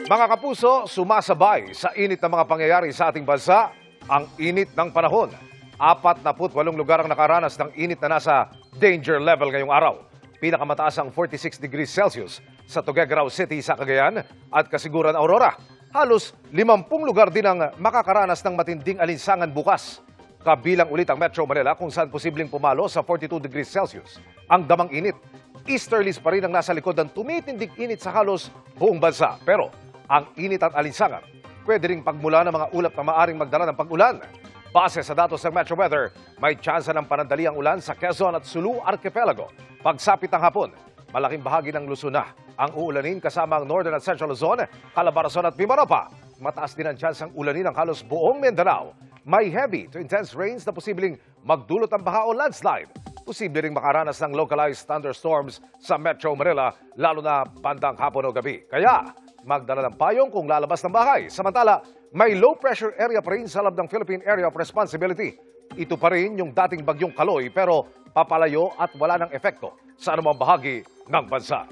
Mga kapuso, sumasabay sa init ng mga pangyayari sa ating bansa ang init ng panahon. 48 lugar ang nakaranas ng init na nasa danger level ngayong araw. Pinakamataas ang 46 degrees Celsius sa Tuguegarao City sa Cagayan at Kasiguran, Aurora. Halos 50 lugar din ang makakaranas ng matinding alinsangan bukas. Kabilang ulit ang Metro Manila kung saan posibleng pumalo sa 42 degrees Celsius. Ang damang init, easterlies pa rin ang nasa likod ng tumitindig init sa halos buong bansa. Pero ang init at alinsangan, pwede ring pagmula ng mga ulap na maaring magdala ng pag-ulan. Base sa datos ng Metro Weather, may tsansa ng panandali ang ulan sa Quezon at Sulu Archipelago. Pagsapit ng hapon, malaking bahagi ng Luzon na ang uulanin kasama ang Northern at Central Luzon, Calabarzon at Mimaropa. Mataas din ang tsansang ulanin ng halos buong Mindanao. May heavy to intense rains na posibleng magdulot ng baha o landslide. Posible ring makaranas ng localized thunderstorms sa Metro Manila, lalo na bandang hapon o gabi. Kaya, magdala ng payong kung lalabas ng bahay. Samantala, may low pressure area pa rin sa loob ng Philippine Area of Responsibility. Ito pa rin yung dating bagyong Kaloy pero papalayo at wala ng epekto sa anumang bahagi ng bansa.